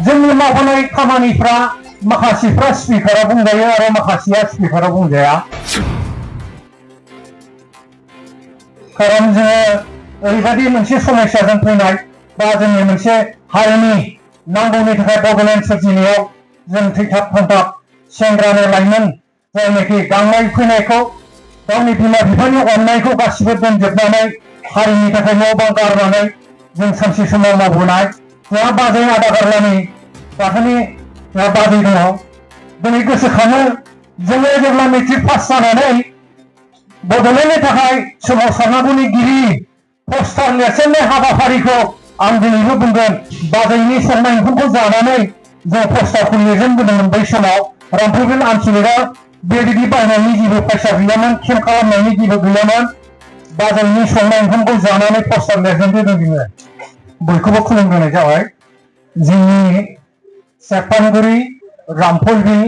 जोंनि मावबोनाय खामानिफ्रा माखासेफ्रा स्पिकारा बुंजायो आरो माखासेया स्पिकारा बुंजाया। खारन जोङो ओरैबायदि मोनसे समस्याजों फैनाय बा जोंनि मोनसे हारिनि नांगौनि थाखाय बड'लेण्ड सोरजिनायाव जों थैथाब थांथाब सेंग्रानो लाइमोन जायनाखि गांनाय फैनायखौ गावनि बिमा बिफानि अननायखौ गासिबो दोनजोबनानै हारिनि थाखाय न' बां गारनानै जों सानसे समाव मावबोनाय जोंहा बाजै आदा गारलानि गाथोनि जोंहा बाजै दङ। दिनै गोसोखाङो जोङो जेब्ला मेट्रिक पास जानानै बड'लेण्डनि थाखाय सोमावसारनांगौनि गिबि पस्टार लिरजेननाय हाबाफारिखौ आं दिनैबो बुंगोन बाजैनि संनाय ओंखामखौ जानानै जों पस्टारखौ लिरजेनबोदोंमोन। बै समाव रामफलबिल आनसलिकआ बेबायदि बायनायनि जेबो फैसा गैयामोन, केम्प खालामनायनि जेबो गैयामोन। बाजैनि संनाय ओंखामखौ जानानै पस्टार लिरजेनबोदों जोङो। बयखौबो खुलुमग्रोनाय जाबाय। जोंनि सेरफांगुरि रामफलबिल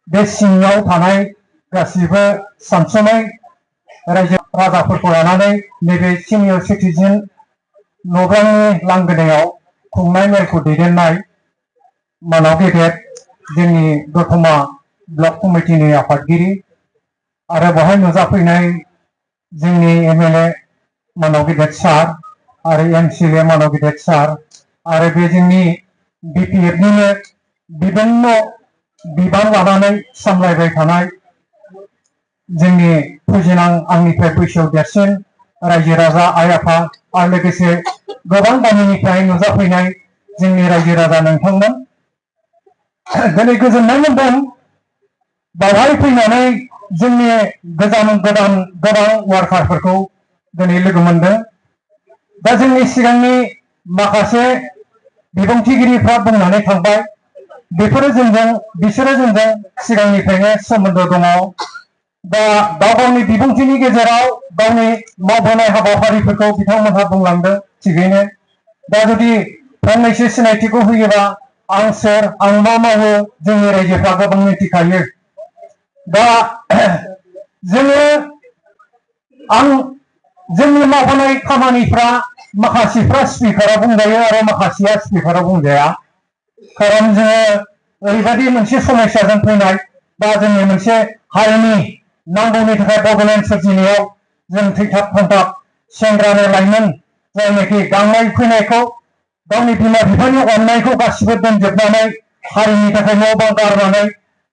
बे सिङाव थानाय गासिबो सानसुमै रायजो राजाफोरखौ लानानै नैबे सिनियर सिटिजेन न'गांनि लांगोनायाव खुंनाय मेलखौ दैदेननाय मानाव गेदेर जोंनि दतमा ब्लक कमिटिनि आफादगिरि आरो बेवहाय नुजाफैनाय जोंनि एमएलए मानाव गेदेर सार आरो एमसिएलए मानाव गेदेर सार आरो बे जोंनि बिपिएफनिनो बिभिन्न बिबान लानानै सामलायबाय थानाय जोंनि फुजिनां आंनिफ्राय बैसोआव देरसिन रायजो राजा आइ आफा आरो लोगोसे गोबां गामिनिफ्राय नुजाफैनाय जोंनि रायजो राजा नोंथांमोन दिनै गोजोननाय मोनदों। बावहाय फैनानै जोंनि गोदान गोबां वार्कारफोरखौ दिनै लोगो मोनदों। दा जोंनि सिगांनि माखासे बिबुंथिगिरिफ्रा बुंनानै थांबाय बिसोरो जोंजों सिगांनिफ्रायनो सोमोन्दो दङ। दा गावनि बिबुंथिनि गेजेराव गावनि मावबोनाय हाबाफारिफोरखौ बिथांमोनहा बुंलांदों थिगैनो। दा जुदि फंनैसो सिनायथिखौ होयोबा आं सोर आं मा मावो जोंनि रायजोफ्रा गोबां मिथिखायो। दा जोंनि मावबोनाय खामानिफ्रा माखासेफ्रा स्पिकारा बुंजायो आरो माखासेया स्पिकारा बुंजाया। खारन जोङो ओरैबायदि मोनसे समस्याजों फैनाय बा जोंनि मोनसे हारिनि नांगौनि थाखाय बड'लेण्ड सोरजिनायाव जों थैथाब थांथाब सेंग्रानो लाइमोन जायनाखि गांनाय फैनायखौ गावनि बिमा बिफानि अननायखौ गासिबो दोनजोबनानै हारिनि थाखाय न' बां गारनानै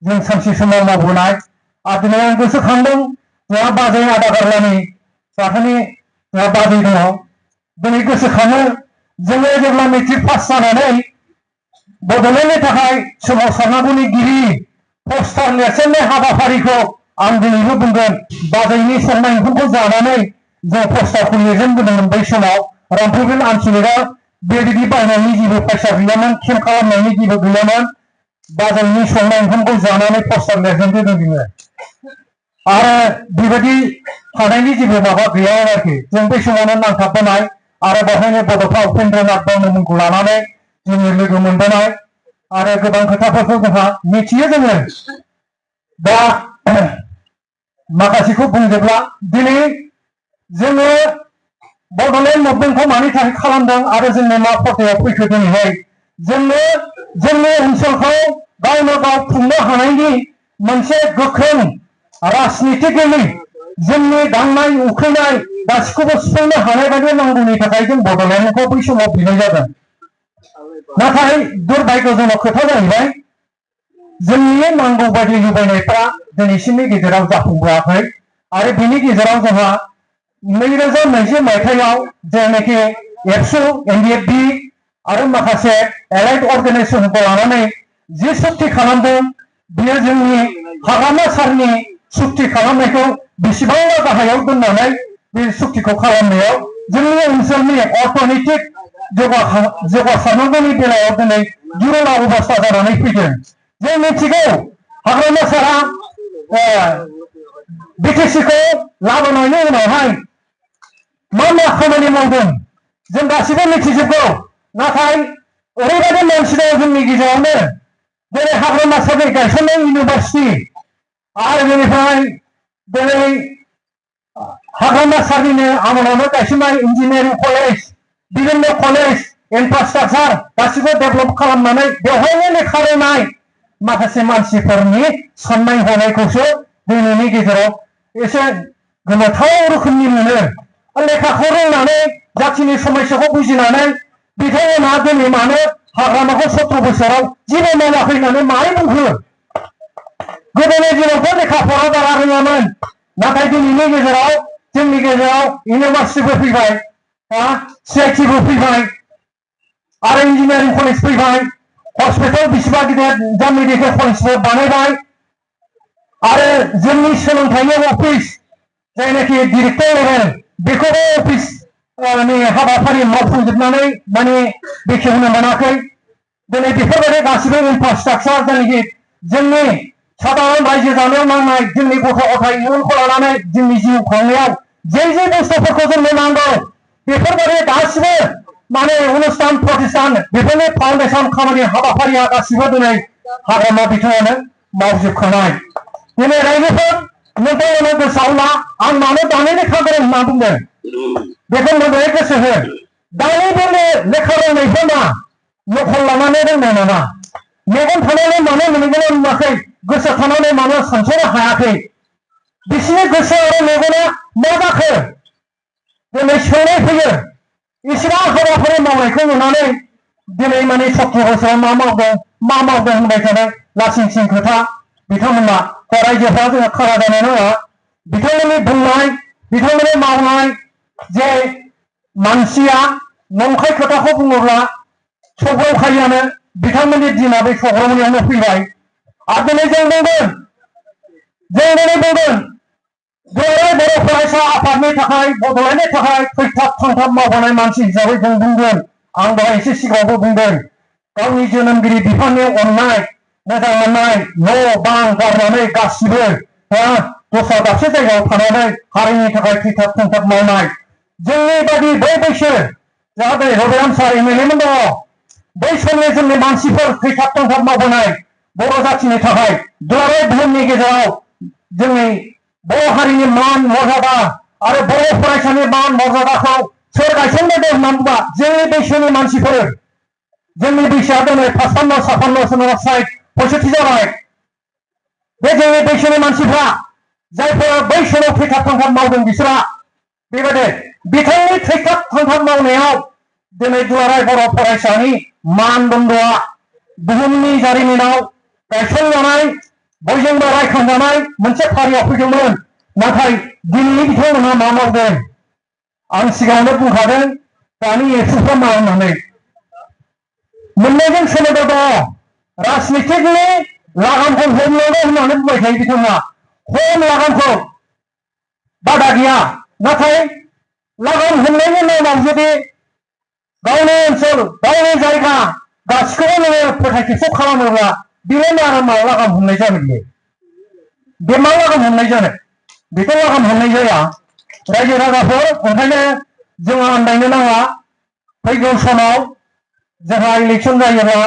जों सानसे समाव मावबोनाय। आरो दिनै आं गोसोखांदों जोंहा बाजै आदा गारलानि गाथोनि जोंहा बाजै दङ। दिनै गोसोखाङो जोङो जेब्ला मेट्रिक पास जानानै बड'लेण्डनि थाखाय सोमावसारनांगौनि गिबि पस्टार लिरजेननाय हाबाफारिखौ आं दिनैबो बुंगोन बाजैनि संनाय ओंखामखौ जानानै जों पस्टारखौ लिरजेनबोदोंमोन। बै समाव रामफलबिल आनसलिकआ बेबायदि बायनायनि जेबो फैसा गैयामोन, केम्प खालामनायनि जेबो गैयामोन। बाजैनि संनाय ओंखामखौ जानानै पस्टार लिरजेनबोदों जोङो। आरो बेबायदि थानायनि जेबो माबा गैयामोन आरोखि। जों बै समावनो नांथाबबोनाय आरो बेवहायनो बड'फा उपेन्द्रनाथ ब्रह्ममोनखौ लानानै जोङो लोगो मोनबोनाय आरो गोबां खोथाफोरखौ जोंहा मिथियो जोङो। दा माखासेखौ बुंजोबला दिनै जोङो बड'लेण्ड मुभमेन्टखौ मानि थाखाय खालामदों आरो जोंनो मा खथायाव फैखो दिनैहाय जोंनो जोंनि ओनसोलखौ गावनो गाव खुंनो हानायनि मोनसे गोख्रों राजनितिगिरि जोंनि गांनाय उखैनाय गासिखौबो सुफुंनो हानाय बायदि नांगौनि थाखाय जों बड'लेण्डखौ बै समाव बिनाय जादों। नाथाय दुर्भाग्यजनक खोथा जाहैबाय जोंनि नांगौ बायदि लुबैनायफ्रा दिनैसिमनि गेजेराव जाफुंबोआखै। आरो बिनि गेजेराव जोंहा 2020 मायथाइयाव जायनाखि एबसु एनडिएफबि आरो माखासे एलाइड अर्गानाइजेसनखौ लानानै जि सुक्ति खालामदों बियो जोंनि हाग्रामा सारनि सुक्ति खालामनायखौ बेसेबांबा गाहायाव दोननानै बे सुक्तिखौ खालामनायाव जोंनि ओनसोलनि अर्थनैतिक जौगासारनांगौनि बेलायाव दिनै गिरला अबस्था जानानै फैदों। जों मिथिगौ हाग्रामा सारा बिटिसिखौ लाबोनायनि उनावहाय मा खामानि मावदों जों गासिबो मिथिजोबगौ। नाथाय ओरैबायदि मानसि दङ जोंनि गेजेरावनो दिनै हाग्रामा सारनि गायसननाय इउनिभार्सिटि आरो बेनिफ्राय दिनै हाग्रामा सारनिनो आमोलावनो गायसननाय इन्जिनियारिं कलेज, बिभिन्न कलेज इनफ्रास्ट्राक्चार गासिबो डेभेलप खालामनानै बेवहायनो लेखा रोंनाय माखासे मानसिफोरनि साननाय हनायखौसो दिनैनि गेजेराव एसे गोमोथाव रोखोमनि मोनो। लेखाखौ रोंनानै जाथिनि समस्याखौ बुजिनानै बिथांमोना दिनै मानो हाग्रामाखौ 17 बोसोराव जेबो मावाखै होननानै मारै बुंखो? गोदोनि दिनावथ' लेखा फरा बारा रोङामोन, नाथाय दिनैनि गेजेराव जोंनि गेजेराव इउनिभार्सिटिबो फैबाय, CITबो फैबाय, आरो इन्जिनियारिं कलेज फैबाय, हस्पिटाल बेसेबा गिदिर जा मेडिकेल कलेजबो बानायबाय, आरो जोंनि सोलोंथाइनि अफिस जायनाखि डिरेक्टर लेभेल बेखौबो अफिस हाबाफारि मावफुंजोबनानै माने बेखेवनो मोनाखै। दिनै बेफोरबायदि गासिबो इनफ्रास्ट्राक्चार जायनाखि जोंनि साधारन रायजो जानायाव नांनाय जोंनि गथ' गथाय इयुनखौ लानानै जोंनि जिउ खांनायाव जे बुस्थुफोरखौ जोंनो नांगौ बेफोरबायदि गासिबो माने अनुष्ठान प्रतिष्ठान बेफोरनि फाउन्डेसन खामानि हाबाफारिया गासिबो दिनै हाग्रामा बिथाङानो मावजोबखानाय। दिनै रायजोफोर नोंथांमोना गोसोआव ला, आं मानो दानि लेखा गोरों होनना बुंदों बेखौ मोजाङै गोसो हो। दानि बे लेखा रोंनायफोरा नखल लानानै रोंनाय नङा। मेगन थानानै मानो नुगोन नुवाखै, गोसो थानानै मानो सानस'नो हायाखै, बिसोरनि गोसो आरो मेगना मा जाखो दिनै सोंनाय फैयो। इसिबां हाबाफारि मावनायखौ नुनानै दिनै माने 17 बोसोराव मा मावदों होनबाय थानाय लासिं सिं खोथा बिथांमोना रायजोफ्रा जोङो खारा जानो नाङा। बिथांमोननि बुंनाय बिथांमोननि मावनाय जे मानसिया नंखाय खोथाखौ बुङोब्ला सौग्रावखायोआनो, बिथांमोननि दिना बे सौग्रावनायावनो फैबाय। आरो दिनै जों बुंगोन दुलाराय बर' फरायसा आफादनि थाखाय बड'लेण्डनि थाखाय थैथाब थांथाब मावबोनाय मानसि हिसाबै जों बुंगोन, आं दहाय एसे सिगाङावबो बुंदों, गावनि जोनोमगिरि बिफाननि अननाय मोजां मोननाय न' बां गारनानै गासिबो दस्रा दाबसे जायगायाव थानानै हारिनि थाखाय थैथाब थांथाब मावनाय जोंनि बायदि बै बैसो जाहाथे रबिराम सार MLA मोन दङ, बै समनि जोंनि मानसिफोर थैथाब थांथाब मावबोनाय बर' जाथिनि थाखाय दुलाराय बुहुमनि गेजेराव जोंनि बर' हारिनि मान मर्यादा आरो बर' फरायसानि मान मर्यादाखौ सोर गायसनबोदों होनना बुंबा जोंनि बैसोनि मानसिफोर। जोंनि बैसोआ दिनै 55 56 साइड 65 जाबाय। बे जोंनि बैसोनि मानसिफ्रा जायफोरा बै समाव थैथाब थांथाब मावदों बिसोरा बेबायदि बिथांनि थैथाब थांथाब मावनायाव दिनै दुलाराय बर' फरायसानि मानदन्द'आ बुहुमनि जारिमिनाव गायसनजानाय बयजोंबो रायखांजानाय मोनसे फारियाव फैदोंमोन। नाथाय दिनैनि बिथांमोनहा मा मावदों आं सिगाङावनो बुंखादों, दानि एबसुफ्रा मा होननानै मोननैजों सोमोन्दो दङ। राजनितिकनि लागामखौ हमनांगौ होननानै बुंबाय थायो बिथांमोना, हम लागामखौ बादा गैया, नाथाय लागाम हमनायनि नामाव जुदि गावनि ओनसोल गावनि जायगा गासिखौबो नोङो फोथायथिखौ खालामोब्ला बेयो मा लागाम हमनाय जागोन? बे मा लागाम हमनाय जानो? बेखौ लागाम हमनाय जाया। रायजो राजाफोर ओंखायनो जोङो आन्दायनो नाङा। फैगौ समाव जोंहा इलेक्सन जायोब्ला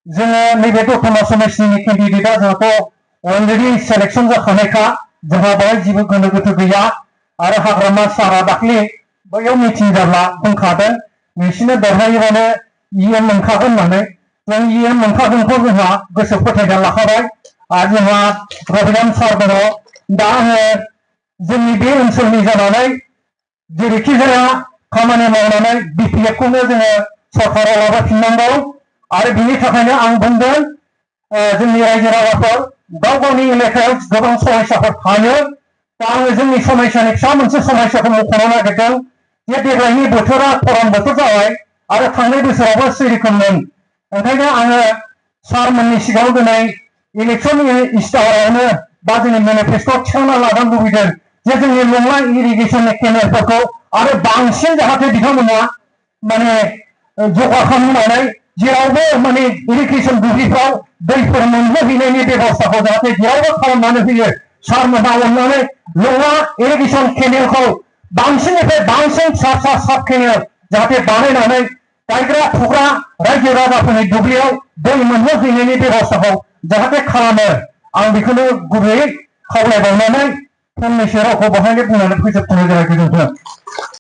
जोङो नैबे दतमा समस्तिनि केन्डिडेटआ जोंहाथ' अलरेडि सेलेक्सन जाखानायखा, जोंहा बेवहाय जेबो गोनो गोथो गैया। आरो हाग्रामा सारा दाख्लि बैयाव मिटिं जाब्ला बुंखादों नोंसिनो देरहायोबानो EM मोनखागोन होननानै। जों EM मोनखागोनखौ जोंहा गोसो फोथायना लाखाबाय। आरो जोंहा रबिराम सार दङ। दा आङो जोंनि बे ओनसोलनि जानानै जेरैखि जाया खामानि मावनानै BPF-खौनो जोङो सरकाराव लाबोफिननांगौ। आरो बिनि थाखायनो आं बुंदों जोंनि रायजो राजाफोर गाव गावनि एलेकायाव गोबां समस्याफोर थायो। दा आङो जोंनि समस्यानि फिसा मोनसे समस्याखौ मख'नो नागिरदों जे देग्लायनि बोथोरा खरान बोथोर जाबाय आरो थांनाय बोसोरावबो सेरिखममोन। ओंखायनो आङो सारमोननि सिगाङाव दिनै इलेक्सन इस्ताहारावनो बा जोंनि मेनिफेस्ट'आव थिखांना लानो लुबैदों जे जोंनि लंला इरिगेसन केनेलफोरखौ आरो बांसिन जाहाथे बिथांमोना माने जौगाखांहोनानै जेरावबो माने इरिगेसन दुब्लिफ्राव दैफोर मोनहोहैनायनि बेबस्थाखौ जाहाथे जेरावबो खालामनानै होयो। सारमोनहा अननानै लंला इरिगेसन केनेलखौ बांसिननिफ्राय बांसिन फिसा साब केनेल जाहाथे बानायनानै गायग्रा फुग्रा रायजो राजाफोरनि दुब्लियाव दै मोनहोहैनायनि बेबस्थाखौ जाहाथे खालामो। आं बेखौनो गुबैयै खावलायबावनानै फंनैसो रावखौ बहायनो बुंनानै फोजोबथ'नाय जाबाय। गोजोन्थों।